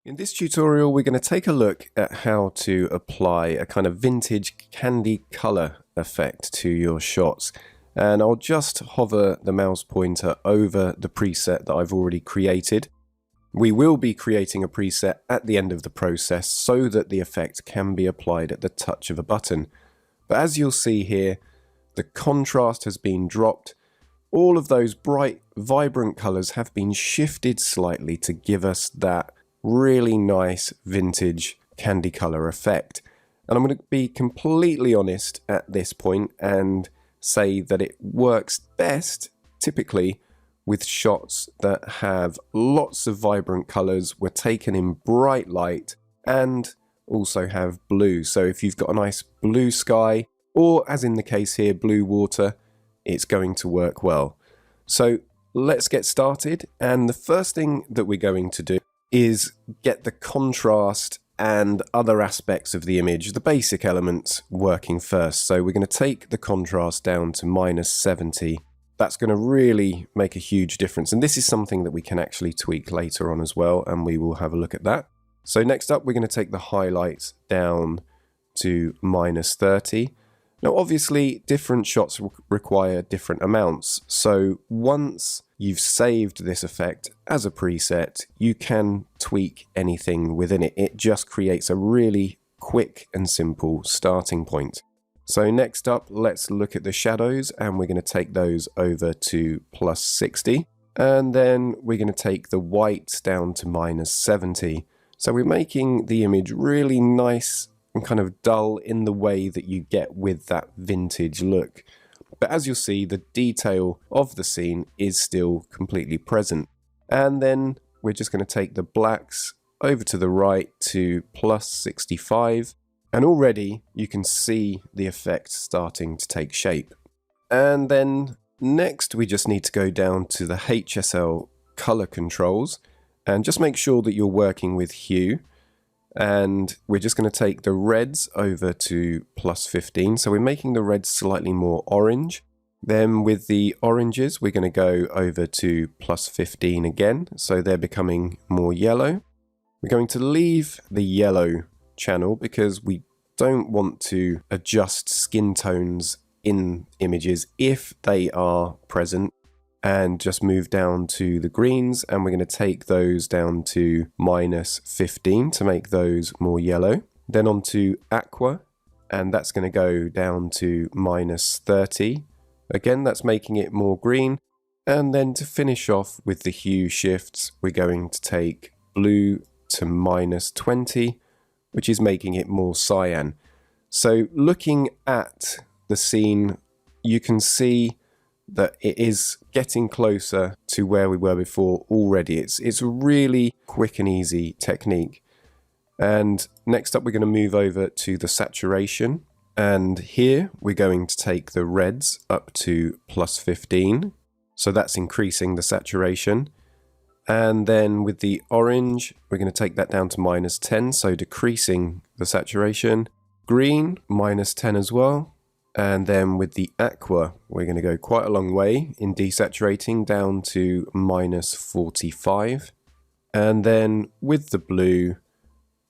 In this tutorial, we're going to take a look at how to apply a kind of vintage candy color effect to your shots. And I'll just hover the mouse pointer over the preset that I've already created. We will be creating a preset at the end of the process so that the effect can be applied at the touch of a button. But as you'll see here, the contrast has been dropped. All of those bright, vibrant colors have been shifted slightly to give us that really nice vintage candy color effect. And I'm going to be completely honest at this point and say that it works best typically with shots that have lots of vibrant colors, were taken in bright light, and also have blue. So if you've got a nice blue sky, or as in the case here, blue water, it's going to work well. So let's get started. And the first thing that we're going to do is get the contrast and other aspects of the image, the basic elements, working first. So we're going to take the contrast down to -70. That's going to really make a huge difference. And this is something that we can actually tweak later on as well, and we will have a look at that. So next up, we're going to take the highlights down to -30. Now, obviously, different shots require different amounts. So once you've saved this effect as a preset, you can tweak anything within it. It just creates a really quick and simple starting point. So next up, let's look at the shadows, and we're going to take those over to +60. And then we're going to take the whites down to -70. So we're making the image really nice and kind of dull in the way that you get with that vintage look. But as you'll see, the detail of the scene is still completely present. And then we're just going to take the blacks over to the right to +65. And already you can see the effect starting to take shape. And then next we just need to go down to the HSL color controls and just make sure that you're working with hue. And we're just going to take the reds over to +15. So we're making the reds slightly more orange. Then with the oranges, we're going to go over to +15 again. So they're becoming more yellow. We're going to leave the yellow channel because we don't want to adjust skin tones in images if they are present, and just move down to the greens, and we're going to take those down to -15 to make those more yellow. Then on to Aqua, and that's going to go down to -30. Again, that's making it more green. And then to finish off with the hue shifts, we're going to take blue to -20, which is making it more cyan. So looking at the scene, you can see that it is getting closer to where we were before already. It's a really quick and easy technique. And next up, we're going to move over to the saturation. And here we're going to take the reds up to +15. So that's increasing the saturation. And then with the orange, we're going to take that down to -10, so decreasing the saturation. Green, -10 as well. And then with the Aqua, we're going to go quite a long way in desaturating down to -45. And then with the blue,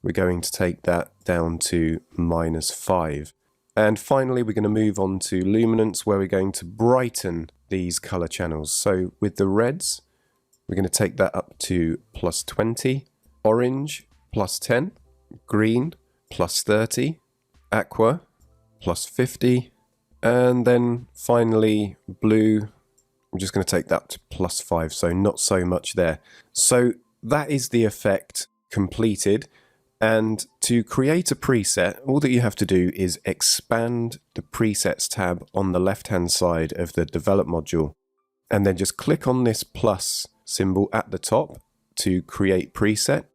we're going to take that down to -5. And finally, we're going to move on to Luminance, where we're going to brighten these color channels. So with the reds, we're going to take that up to +20, orange +10, green +30, Aqua +50, and then finally blue, I'm just going to take that to +5, so not so much there. So that is the effect completed. And to create a preset, all that you have to do is expand the presets tab on the left hand side of the develop module, and then just click on this plus symbol at the top to create preset.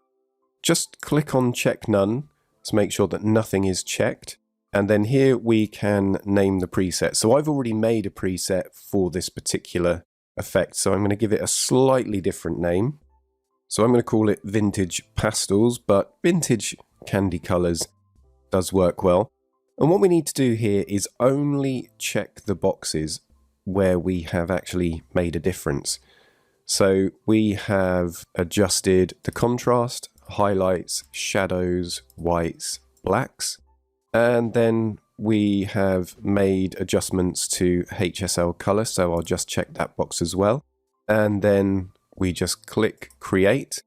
Just click on check none to make sure that nothing is checked. And then here we can name the preset. So I've already made a preset for this particular effect, so I'm going to give it a slightly different name. So I'm going to call it Vintage Pastels, but Vintage Candy Colors does work well. And what we need to do here is only check the boxes where we have actually made a difference. So we have adjusted the contrast, highlights, shadows, whites, blacks. And then we have made adjustments to HSL color, so I'll just check that box as well. And then we just click create.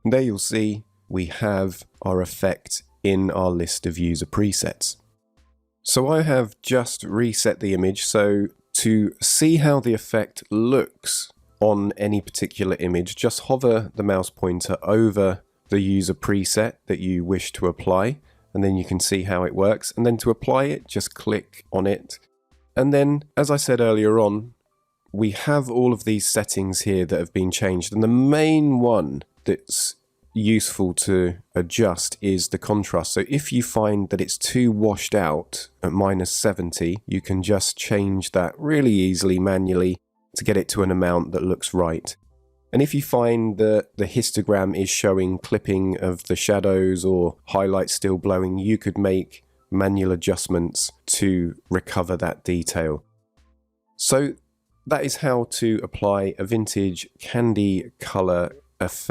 And there you'll see we have our effect in our list of user presets. So I have just reset the image, so to see how the effect looks on any particular image, just hover the mouse pointer over the user preset that you wish to apply, and then you can see how it works. And then to apply it, just click on it. And then, as I said earlier on, we have all of these settings here that have been changed, and the main one that's useful to adjust is the contrast. So if you find that it's too washed out at -70, you can just change that really easily manually to get it to an amount that looks right. And if you find that the histogram is showing clipping of the shadows or highlights still blowing, you could make manual adjustments to recover that detail. So that is how to apply a vintage candy color effect